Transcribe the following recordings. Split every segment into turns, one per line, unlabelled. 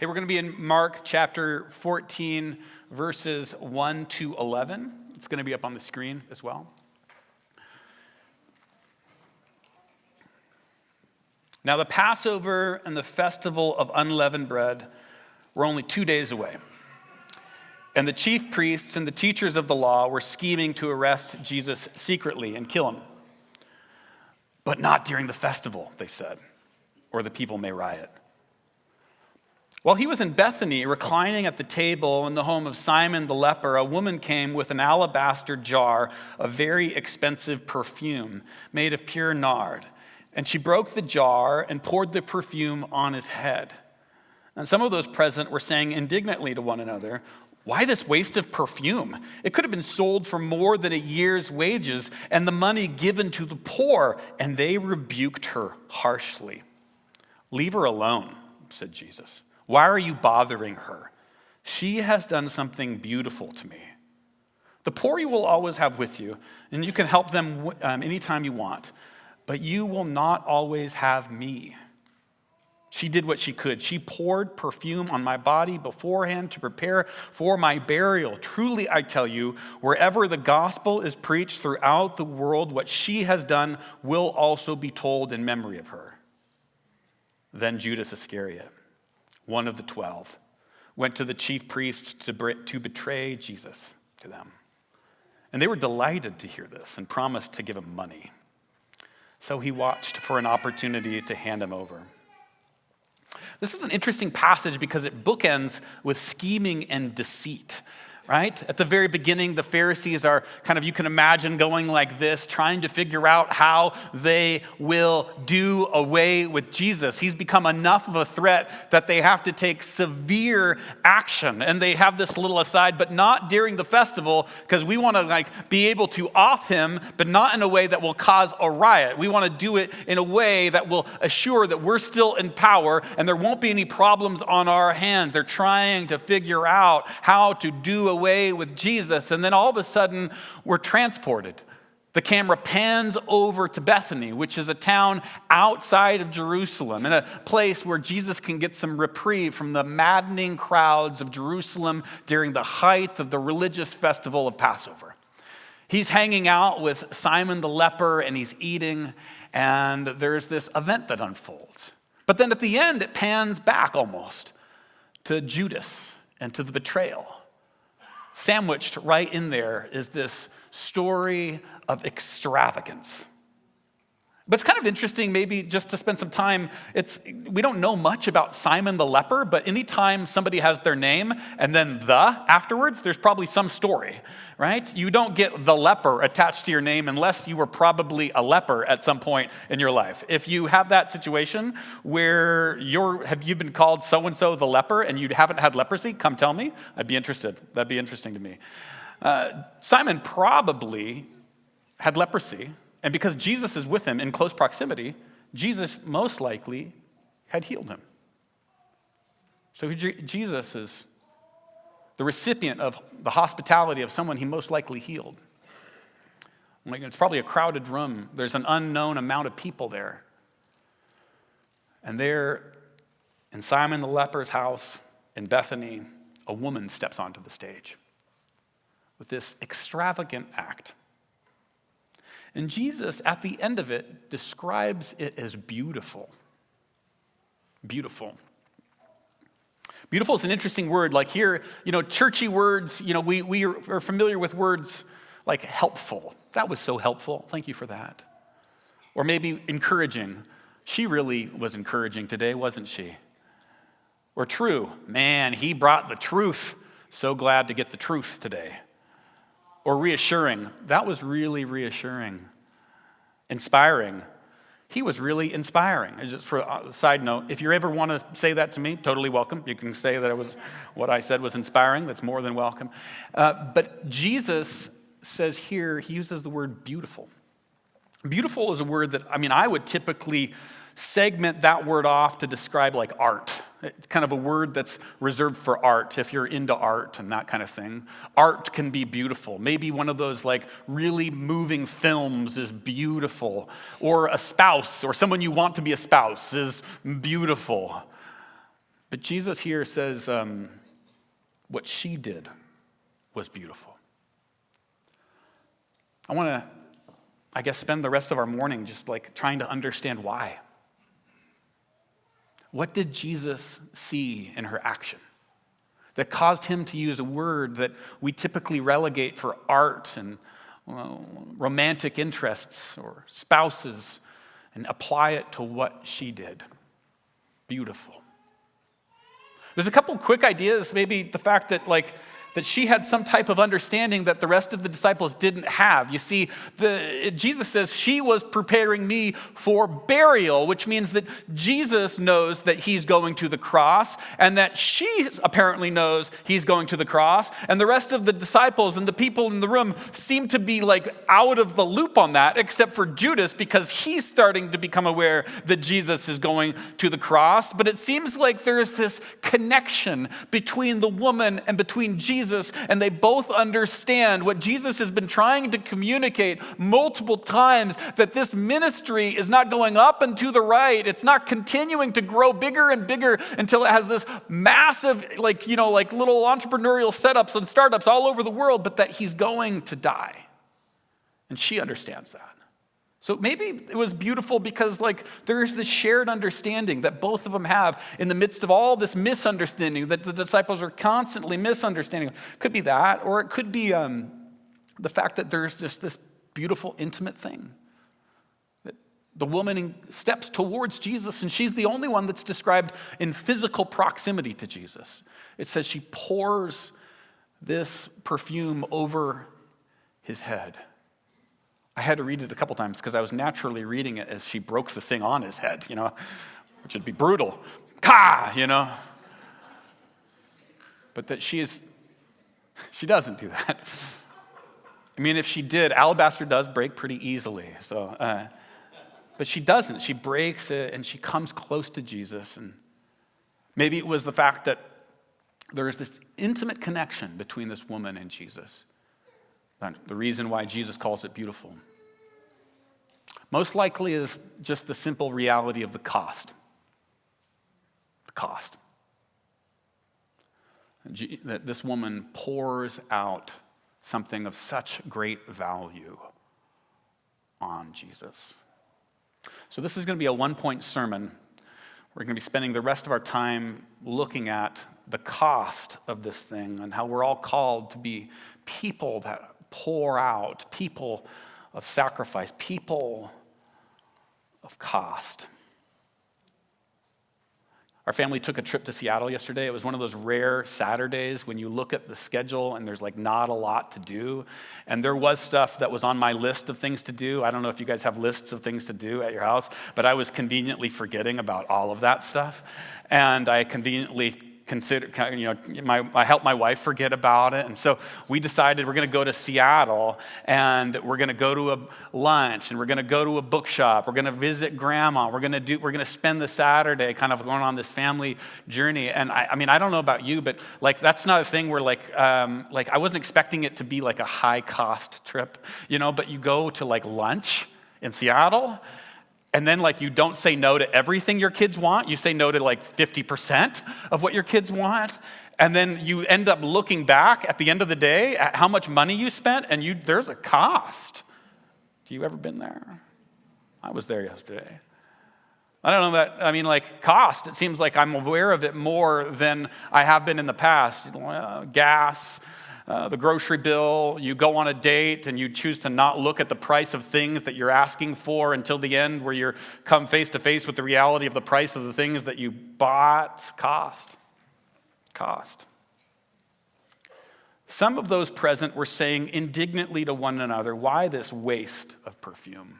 we're going to be in Mark chapter 14, verses 1 to 11. It's going to be up on the screen as well. Now the Passover and the festival of unleavened bread were only 2 days away. And the chief priests and the teachers of the law were scheming to arrest Jesus secretly and kill him. But not during the festival, they said, or the people may riot. While he was in Bethany, reclining at the table in the home of Simon the leper, a woman came with an alabaster jar of very expensive perfume made of pure nard. And she broke the jar and poured the perfume on his head. And some of those present were saying indignantly to one another, "Why this waste of perfume? It could have been sold for more than a year's wages and the money given to the poor." And they rebuked her harshly. "Leave her alone," said Jesus. "Why are you bothering her? She has done something beautiful to me. The poor you will always have with you, and you can help them anytime you want, but you will not always have me. She did what she could. She poured perfume on my body beforehand to prepare for my burial. Truly, I tell you, wherever the gospel is preached throughout the world, what she has done will also be told in memory of her." Then Judas Iscariot, one of the 12, went to the chief priests to betray Jesus to them. And they were delighted to hear this and promised to give him money. So he watched for an opportunity to hand him over. This is an interesting passage because it bookends with scheming and deceit, right? At the very beginning, the Pharisees are you can imagine going like this, trying to figure out how they will do away with Jesus. He's become enough of a threat that they have to take severe action. And they have this little aside, but not during the festival, because we want to be able to off him, but not in a way that will cause a riot. We want to do it in a way that will assure that we're still in power and there won't be any problems on our hands. They're trying to figure out how to do away with Jesus, and then all of a sudden we're transported. The camera pans over to Bethany, which is a town outside of Jerusalem, in a place where Jesus can get some reprieve from the maddening crowds of Jerusalem during the height of the religious festival of Passover. He's hanging out with Simon the leper, and he's eating, and there's this event that unfolds. But then at the end, it pans back almost to Judas and to the betrayal. Sandwiched right in there is this story of extravagance. But it's kind of interesting maybe just to spend some time. We don't know much about Simon the leper, but anytime somebody has their name and then the afterwards, there's probably some story, right? You don't get the leper attached to your name unless you were probably a leper at some point in your life. If you have that situation where you've been called so-and-so the leper and you haven't had leprosy, come tell me. I'd be interested. That'd be interesting to me. Simon probably had leprosy. And because Jesus is with him in close proximity, Jesus most likely had healed him. So Jesus is the recipient of the hospitality of someone he most likely healed. It's probably a crowded room. There's an unknown amount of people there. And there, in Simon the leper's house in Bethany, a woman steps onto the stage with this extravagant act. And Jesus, at the end of it, describes it as beautiful. Beautiful. Beautiful is an interesting word. Like here, churchy words, we are familiar with words like helpful. That was so helpful. Thank you for that. Or maybe encouraging. She really was encouraging today, wasn't she? Or true. Man, he brought the truth. So glad to get the truth today. Or reassuring. That was really reassuring. Inspiring. He was really inspiring. And just for a side note, if you ever want to say that to me, totally welcome. You can say that what I said was inspiring. That's more than welcome. But Jesus says here, he uses the word beautiful. Beautiful is a word that, I would typically segment that word off to describe like art. It's kind of a word that's reserved for art, if you're into art and that kind of thing. Art can be beautiful. Maybe one of those like really moving films is beautiful. Or a spouse, or someone you want to be a spouse is beautiful. But Jesus here says what she did was beautiful. I want to, spend the rest of our morning just like trying to understand why. What did Jesus see in her action that caused him to use a word that we typically relegate for art and romantic interests or spouses and apply it to what she did? Beautiful. There's a couple quick ideas, maybe the fact that that she had some type of understanding that the rest of the disciples didn't have. You see, Jesus says she was preparing me for burial, which means that Jesus knows that he's going to the cross and that she apparently knows he's going to the cross. And the rest of the disciples and the people in the room seem to be out of the loop on that, except for Judas, because he's starting to become aware that Jesus is going to the cross. But it seems like there is this connection between the woman and between Jesus, and they both understand what Jesus has been trying to communicate multiple times, that this ministry is not going up and to the right. It's not continuing to grow bigger and bigger until it has this massive, little entrepreneurial setups and startups all over the world, but that he's going to die. And she understands that. So maybe it was beautiful because there is this shared understanding that both of them have in the midst of all this misunderstanding that the disciples are constantly misunderstanding. Could be that, or it could be the fact that there's just this beautiful intimate thing. That the woman steps towards Jesus and she's the only one that's described in physical proximity to Jesus. It says she pours this perfume over his head. I had to read it a couple times because I was naturally reading it as she broke the thing on his head, which would be brutal. But that she doesn't do that. I mean, if she did, alabaster does break pretty easily. So, but she doesn't. She breaks it and she comes close to Jesus. And maybe it was the fact that there is this intimate connection between this woman and Jesus. The reason why Jesus calls it beautiful. Most likely is just the simple reality of the cost. The cost. That this woman pours out something of such great value on Jesus. So this is going to be a one-point sermon. We're going to be spending the rest of our time looking at the cost of this thing and how we're all called to be people that pour out, people of sacrifice, people of cost. Our family took a trip to Seattle yesterday. It was one of those rare Saturdays when you look at the schedule and there's not a lot to do. And there was stuff that was on my list of things to do. I don't know if you guys have lists of things to do at your house, but I was conveniently forgetting about all of that stuff. And I conveniently I helped my wife forget about it. And so we decided we're going to go to Seattle and we're going to go to a lunch and we're going to go to a bookshop. We're going to visit grandma. We're going to spend the Saturday kind of going on this family journey. And I don't know about you, but that's not a thing where I wasn't expecting it to be a high cost trip, but you go to lunch in Seattle. And then you don't say no to everything your kids want. You say no to 50% of what your kids want. And then you end up looking back at the end of the day at how much money you spent and there's a cost. Have you ever been there? I was there yesterday. I don't know that, cost. It seems like I'm aware of it more than I have been in the past. Gas, the grocery bill, you go on a date and you choose to not look at the price of things that you're asking for until the end where you come face to face with the reality of the price of the things that you bought. Cost. Some of those present were saying indignantly to one another, "Why this waste of perfume?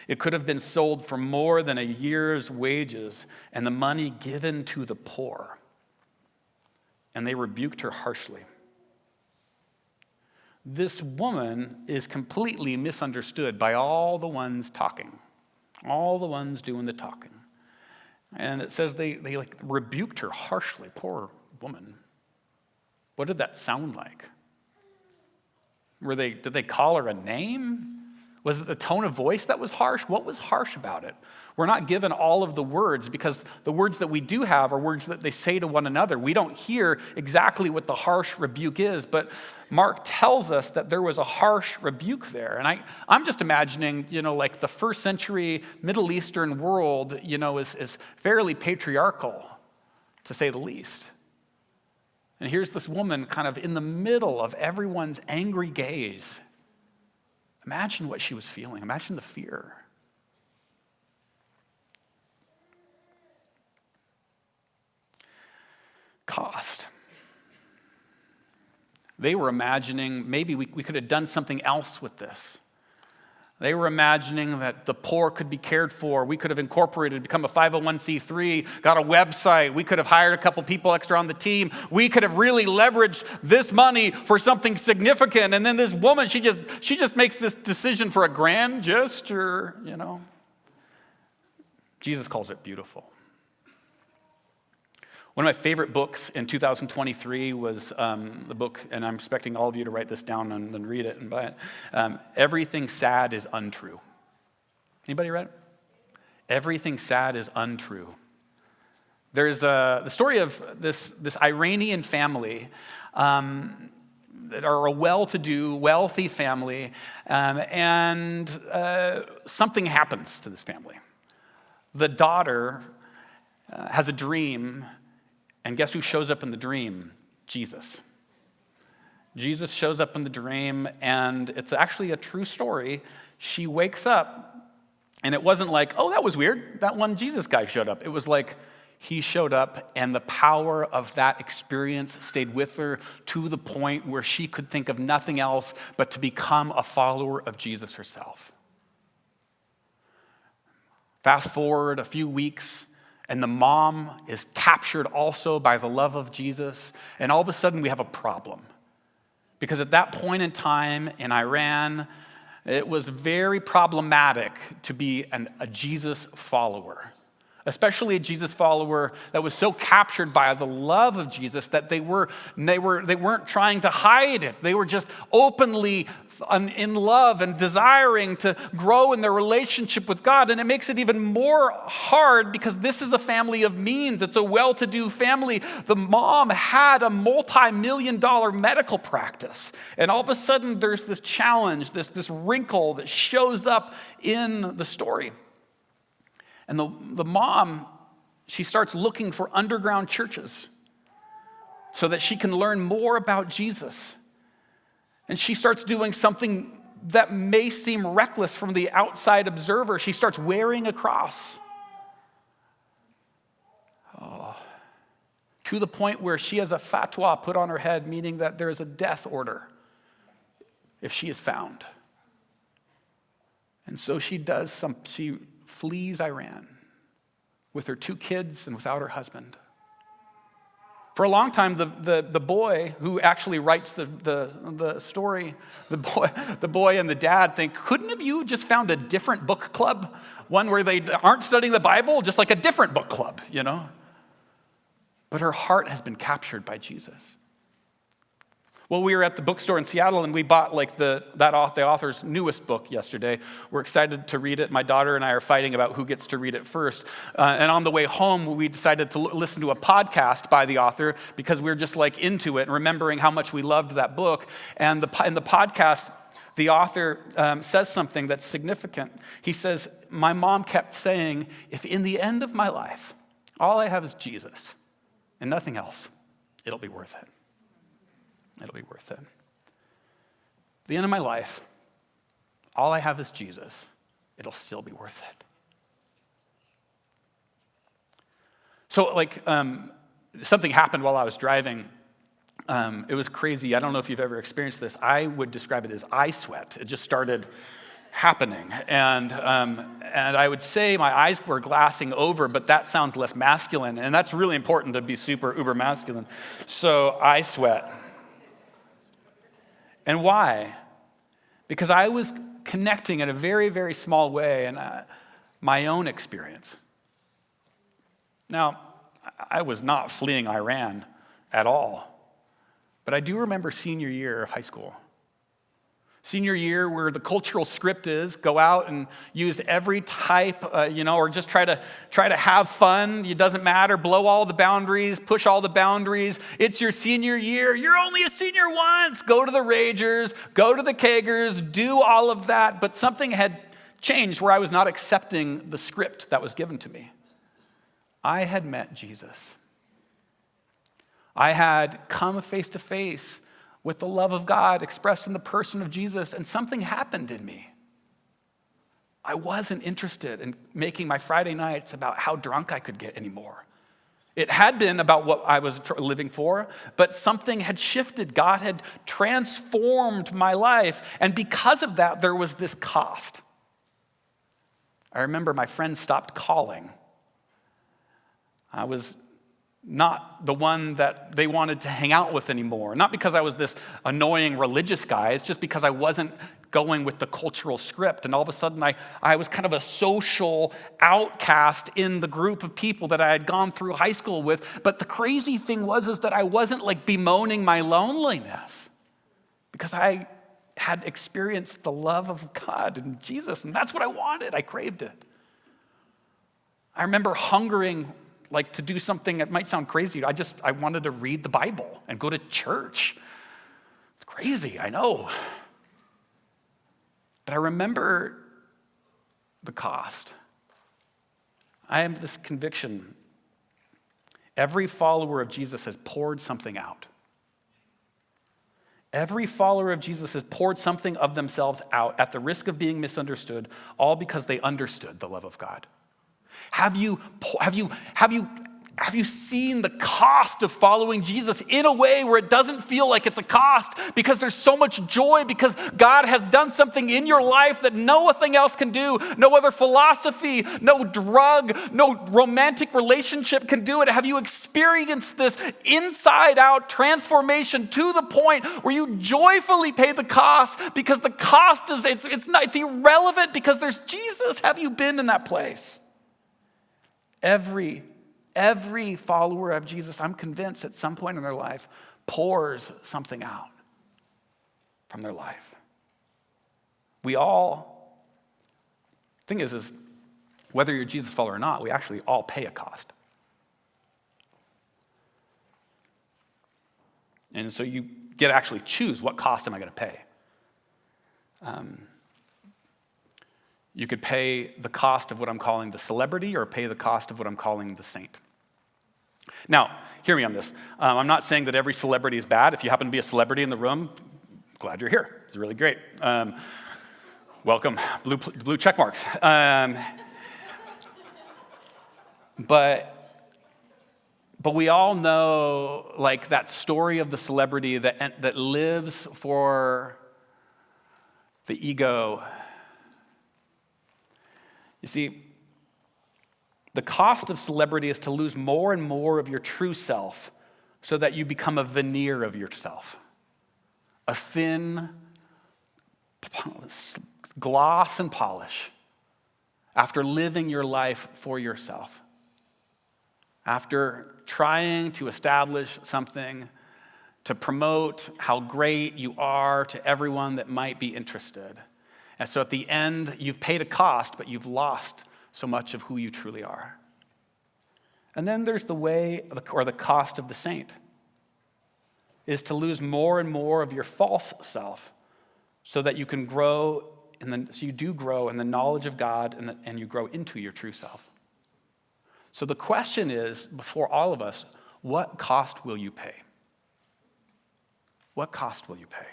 It could have been sold for more than a year's wages and the money given to the poor." And they rebuked her harshly. This woman is completely misunderstood by all the ones talking, all the ones doing the talking. And it says they rebuked her harshly. Poor woman. What did that sound like? Did they call her a name? Was it the tone of voice that was harsh? What was harsh about it? We're not given all of the words because the words that we do have are words that they say to one another. We don't hear exactly what the harsh rebuke is, but Mark tells us that there was a harsh rebuke there. And I'm just imagining, like the first century Middle Eastern world, is fairly patriarchal, to say the least. And here's this woman kind of in the middle of everyone's angry gaze. Imagine what she was feeling. Imagine the fear. Cost. They were imagining maybe we could have done something else with this. They were imagining that the poor could be cared for. We could have incorporated, become a 501c3, got a website. We could have hired a couple people extra on the team. We could have really leveraged this money for something significant. And then this woman, she just makes this decision for a grand gesture, Jesus calls it beautiful. One of my favorite books in 2023 was the book, and I'm expecting all of you to write this down and then read it and buy it. Everything Sad is Untrue. Anybody read it? Everything Sad is Untrue. There's the story of this Iranian family that are a well-to-do, wealthy family, and something happens to this family. The daughter has a dream. And guess who shows up in the dream? Jesus. Jesus shows up in the dream, and it's actually a true story. She wakes up, and it wasn't like, oh, that was weird. That one Jesus guy showed up. It was like he showed up, and the power of that experience stayed with her to the point where she could think of nothing else but to become a follower of Jesus herself. Fast forward a few weeks, and the mom is captured also by the love of Jesus. And all of a sudden we have a problem. Because at that point in time in Iran, it was very problematic to be a Jesus follower. Especially a Jesus follower that was so captured by the love of Jesus that they weren't trying to hide it. They were just openly in love and desiring to grow in their relationship with God. And it makes it even more hard because this is a family of means. It's a well-to-do family. The mom had a multi-million-dollar medical practice. And all of a sudden there's this challenge, this wrinkle that shows up in the story. And the mom, she starts looking for underground churches so that she can learn more about Jesus. And she starts doing something that may seem reckless from the outside observer. She starts wearing a cross. To the point where she has a fatwa put on her head, meaning that there is a death order if she is found. And so she flees Iran with her 2 kids and without her husband. For a long time, the boy who actually writes the story, the boy and the dad think, couldn't have you just found a different book club? One where they aren't studying the Bible, just like a different book club, But her heart has been captured by Jesus. Well, we were at the bookstore in Seattle, and we bought the author's newest book yesterday. We're excited to read it. My daughter and I are fighting about who gets to read it first. And on the way home, we decided to listen to a podcast by the author because we were just into it and remembering how much we loved that book. And in the podcast, the author says something that's significant. He says, my mom kept saying, if in the end of my life, all I have is Jesus and nothing else, it'll be worth it. It'll be worth it. At the end of my life, all I have is Jesus. It'll still be worth it. So, something happened while I was driving. It was crazy. I don't know if you've ever experienced this. I would describe it as eye sweat. It just started happening. And I would say my eyes were glassing over, but that sounds less masculine. And that's really important to be super uber masculine. So, eye sweat. And why? Because I was connecting in a very, very small way in my own experience. Now, I was not fleeing Iran at all, but I do remember senior year of high school. Senior year, where the cultural script is, go out and use every type, or just try to have fun. It doesn't matter. Blow all the boundaries, push all the boundaries. It's your senior year. You're only a senior once. Go to the Ragers, go to the Kegers, do all of that. But something had changed where I was not accepting the script that was given to me. I had met Jesus. I had come face to face with the love of God expressed in the person of Jesus, and something happened in me. I wasn't interested in making my Friday nights about how drunk I could get anymore. It had been about what I was living for, but something had shifted. God had transformed my life, and because of that, there was this cost. I remember my friends stopped calling. I was not the one that they wanted to hang out with anymore. Not because I was this annoying religious guy. It's just because I wasn't going with the cultural script. And all of a sudden, I was kind of a social outcast in the group of people that I had gone through high school with. But the crazy thing was that I wasn't like bemoaning my loneliness, because I had experienced the love of God and Jesus, and that's what I wanted. I craved it. I remember hungering like to do something that might sound crazy. I wanted to read the Bible and go to church. It's crazy, I know. But I remember the cost. I have this conviction. Every follower of Jesus has poured something out. Every follower of Jesus has poured something of themselves out at the risk of being misunderstood, all because they understood the love of God. Have you seen the cost of following Jesus in a way where it doesn't feel like it's a cost, because there's so much joy, because God has done something in your life that nothing else can do? No other philosophy, no drug, no romantic relationship can do it. Have you experienced this inside out transformation to the point where you joyfully pay the cost, because the cost is it's irrelevant because there's Jesus? Have you been in that place? Every follower of Jesus, I'm convinced, at some point in their life, pours something out from their life. Thing is whether you're a Jesus follower or not, we actually all pay a cost. And so you get to actually choose, what cost am I going to pay? You could pay the cost of what I'm calling the celebrity, or pay the cost of what I'm calling the saint. Now, hear me on this. I'm not saying that every celebrity is bad. If you happen to be a celebrity in the room, glad you're here. It's really great. Welcome, blue check marks. But we all know, like, that story of the celebrity that lives for the ego. You see, the cost of celebrity is to lose more and more of your true self so that you become a veneer of yourself, a thin gloss and polish, after living your life for yourself, after trying to establish something to promote how great you are to everyone that might be interested. And so at the end, you've paid a cost, but you've lost so much of who you truly are. And then there's the way, or the cost of the saint, is to lose more and more of your false self so that you can grow, so you do grow in the knowledge of God, and you grow into your true self. So the question is, before all of us, what cost will you pay? What cost will you pay?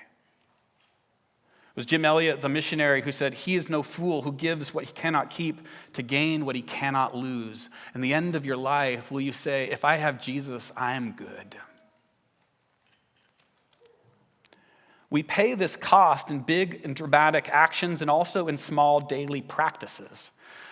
It was Jim Elliot, the missionary, who said, "He is no fool who gives what he cannot keep to gain what he cannot lose." In the end of your life, will you say, if I have Jesus, I am good? We pay this cost in big and dramatic actions and also in small daily practices.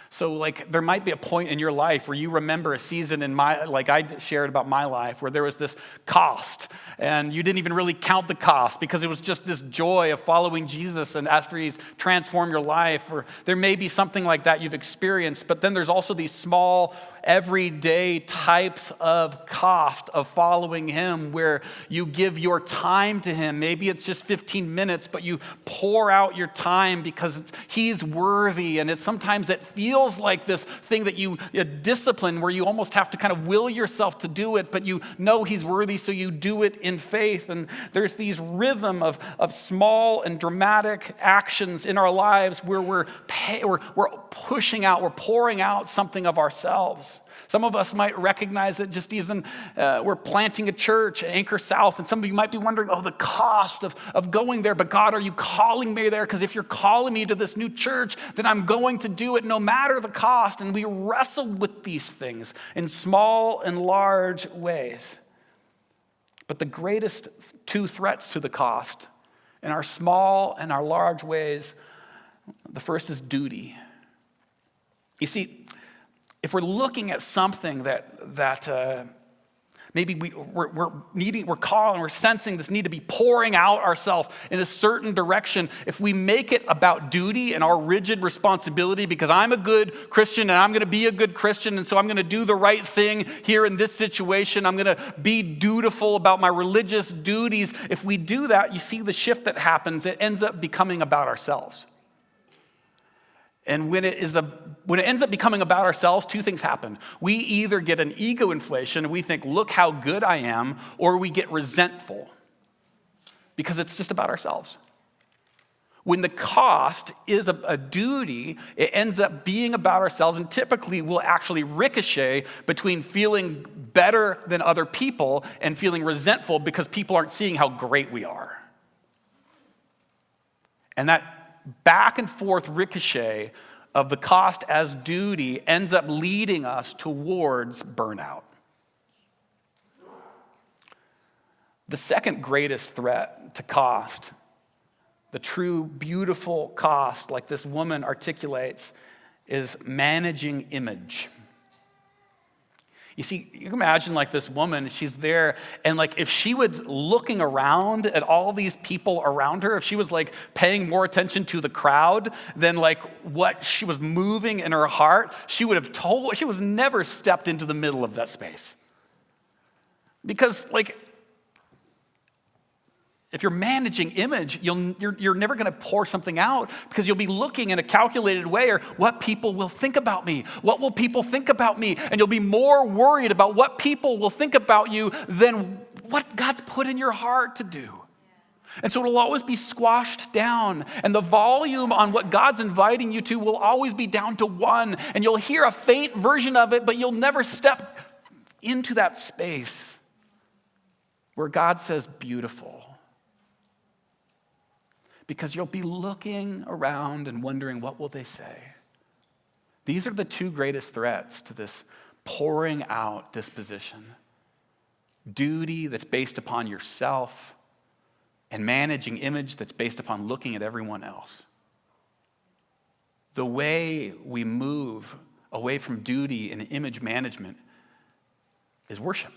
So like there might be a point in your life where you remember a season like I shared about my life, where there was this cost and you didn't even really count the cost because it was just this joy of following Jesus, and after he's transformed your life. Or there may be something like that you've experienced, but then there's also these small everyday types of cost of following him, where you give your time to him. Maybe it's just 15 minutes, but you pour out your time because he's worthy. And sometimes it feels like this thing that you discipline, where you almost have to kind of will yourself to do it, but you know he's worthy, so you do it in faith. And there's these rhythm of small and dramatic actions in our lives where we're pushing out, we're pouring out something of ourselves. Some of us might recognize it just even, we're planting a church, Anchor South, and some of you might be wondering, the cost of going there. But God, are you calling me there? Because if you're calling me to this new church, then I'm going to do it no matter the cost. And we wrestle with these things in small and large ways. But the greatest two threats to the cost in our small and our large ways, the first is duty. You see, if we're looking at something that maybe we're calling, we're sensing this need to be pouring out ourselves in a certain direction, if we make it about duty and our rigid responsibility, because I'm a good Christian and I'm going to be a good Christian, and so I'm going to do the right thing here in this situation, I'm going to be dutiful about my religious duties. If we do that, you see the shift that happens. It ends up becoming about ourselves. And when it ends up becoming about ourselves, two things happen. We either get an ego inflation and we think, look how good I am, or we get resentful because it's just about ourselves. When the cost is a duty, it ends up being about ourselves, and typically will actually ricochet between feeling better than other people and feeling resentful because people aren't seeing how great we are. And that back and forth ricochet of the cost as duty ends up leading us towards burnout. The second greatest threat to cost, the true beautiful cost, like this woman articulates, is managing image. You see, you can imagine like this woman, she's there, and like if she was looking around at all these people around her, if she was like paying more attention to the crowd than like what she was moving in her heart, she would have never stepped into the middle of that space. Because like, if you're managing image, you're never going to pour something out because you'll be looking in a calculated way, or what people will think about me. What will people think about me? And you'll be more worried about what people will think about you than what God's put in your heart to do. And so it'll always be squashed down. And the volume on what God's inviting you to will always be down to one. And you'll hear a faint version of it, but you'll never step into that space where God says beautiful. Because you'll be looking around and wondering, what will they say? These are the two greatest threats to this pouring out disposition. Duty that's based upon yourself, and managing image that's based upon looking at everyone else. The way we move away from duty and image management is worship.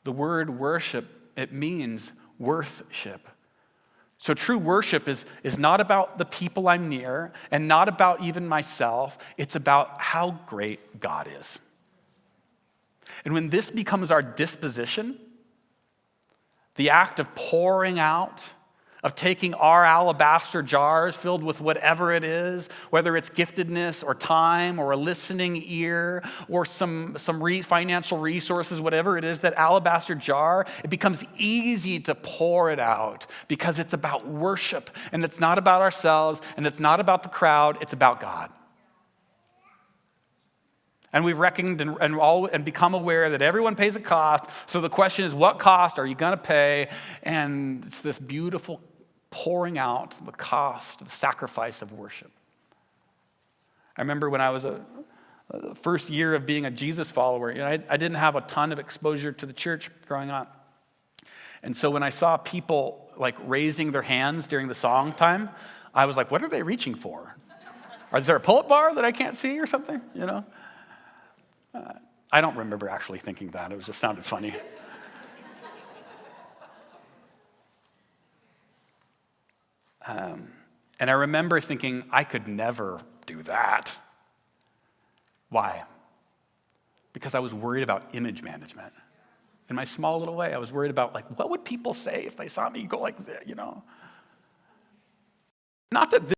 The word worship, it means worthship. So true worship is not about the people I'm near and not about even myself. It's about how great God is. And when this becomes our disposition, the act of pouring out, of taking our alabaster jars filled with whatever it is, whether it's giftedness or time or a listening ear or some financial resources, whatever it is, that alabaster jar, it becomes easy to pour it out because it's about worship, and it's not about ourselves, and it's not about the crowd, it's about God. And we've reckoned and become aware that everyone pays a cost. So the question is, what cost are you going to pay? And it's this beautiful pouring out the cost, the sacrifice of worship. I remember when I was the first year of being a Jesus follower, I didn't have a ton of exposure to the church growing up. And so when I saw people like raising their hands during the song time, I was like, what are they reaching for? Is there a pull-up bar that I can't see or something? I don't remember actually thinking that. It just sounded funny. And I remember thinking, I could never do that. Why? Because I was worried about image management. In my small little way, I was worried about what would people say if they saw me go like this, Not that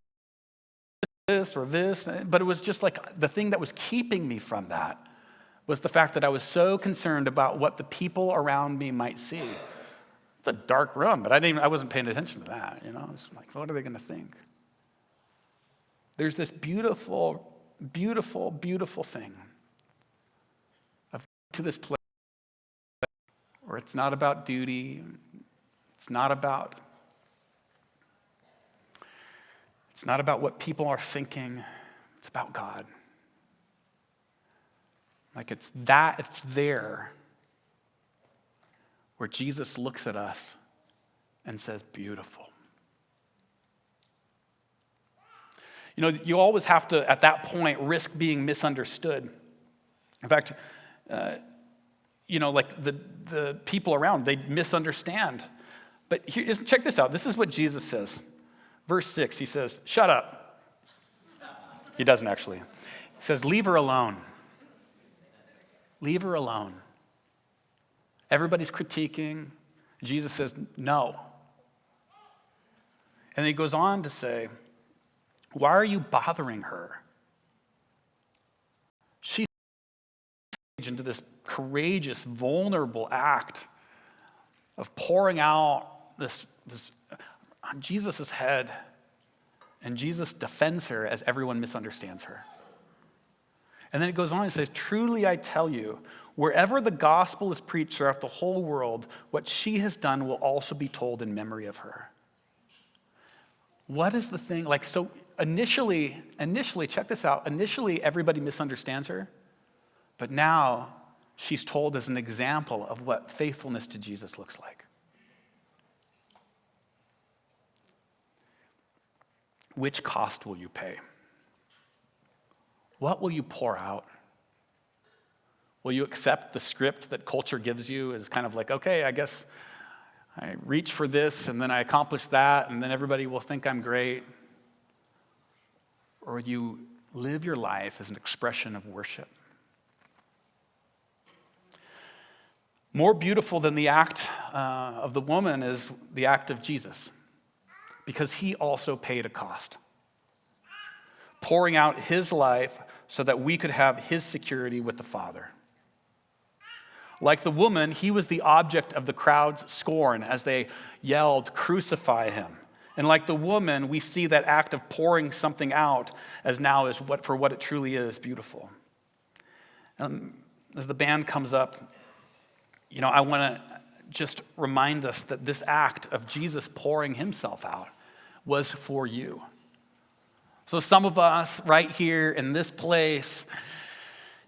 this or this, but it was just the thing that was keeping me from that was the fact that I was so concerned about what the people around me might see. It's a dark room, but I wasn't paying attention to that, It's what are they going to think? There's this beautiful, beautiful, beautiful thing to this place where it's not about duty, it's not about what people are thinking, it's about God. It's there where Jesus looks at us and says, beautiful. You always have to, at that point, risk being misunderstood. In fact, the people around, they misunderstand. But check this out. This is what Jesus says. Verse 6, he says, shut up. He doesn't actually. He says, leave her alone. Leave her alone. Everybody's critiquing. Jesus says, no. And then he goes on to say, why are you bothering her? She's into this courageous, vulnerable act of pouring out this on Jesus' head, and Jesus defends her as everyone misunderstands her. And then it goes on and says, truly I tell you, wherever the gospel is preached throughout the whole world, what she has done will also be told in memory of her. What is the thing? So initially, check this out. Initially, everybody misunderstands her, but now she's told as an example of what faithfulness to Jesus looks like. Which cost will you pay? What will you pour out? Will you accept the script that culture gives you as kind of okay, I guess I reach for this and then I accomplish that and then everybody will think I'm great? Or you live your life as an expression of worship? More beautiful than the act of the woman is the act of Jesus, because he also paid a cost, pouring out his life so that we could have his security with the Father. Like the woman, he was the object of the crowd's scorn as they yelled, "Crucify him." And like the woman, we see that act of pouring something out as what it truly is, beautiful. As the band comes up, I want to just remind us that this act of Jesus pouring himself out was for you. So some of us right here in this place,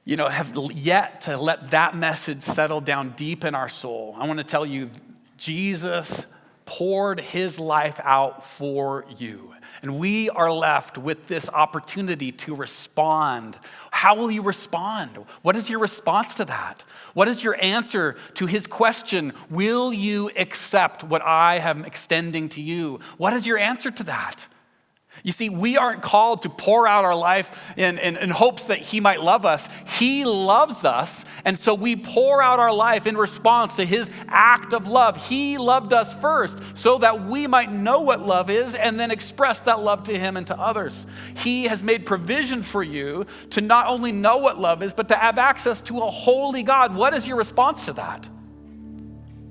have yet to let that message settle down deep in our soul. I want to tell you, Jesus poured his life out for you. And we are left with this opportunity to respond. How will you respond? What is your response to that? What is your answer to his question? Will you accept what I am extending to you? What is your answer to that? You see, we aren't called to pour out our life in hopes that he might love us. He loves us, and so we pour out our life in response to his act of love. He loved us first so that we might know what love is and then express that love to him and to others. He has made provision for you to not only know what love is, but to have access to a holy God. What is your response to that?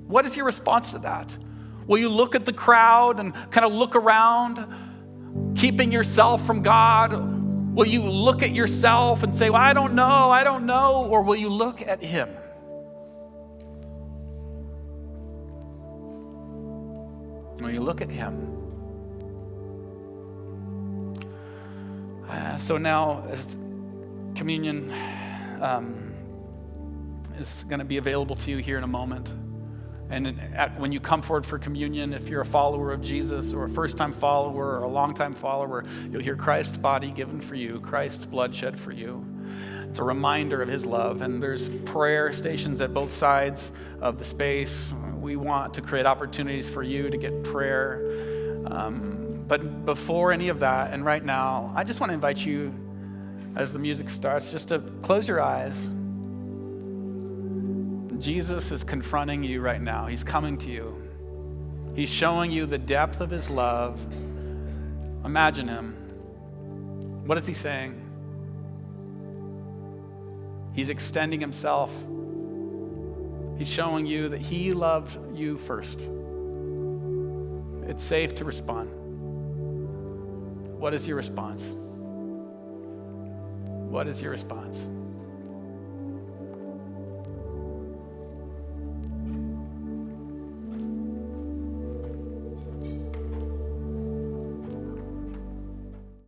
What is your response to that? Will you look at the crowd and kind of look around, keeping yourself from God? Will you look at yourself and say, well, I don't know, or will you look at him? Will you look at him? So now, as communion is going to be available to you here in a moment. And when you come forward for communion, if you're a follower of Jesus or a first-time follower or a long-time follower, you'll hear Christ's body given for you, Christ's blood shed for you. It's a reminder of his love. And there's prayer stations at both sides of the space. We want to create opportunities for you to get prayer. But before any of that, and right now, I just want to invite you as the music starts, just to close your eyes. Jesus is confronting you right now. He's coming to you. He's showing you the depth of his love. Imagine him. What is he saying? He's extending himself. He's showing you that he loved you first. It's safe to respond. What is your response? What is your response?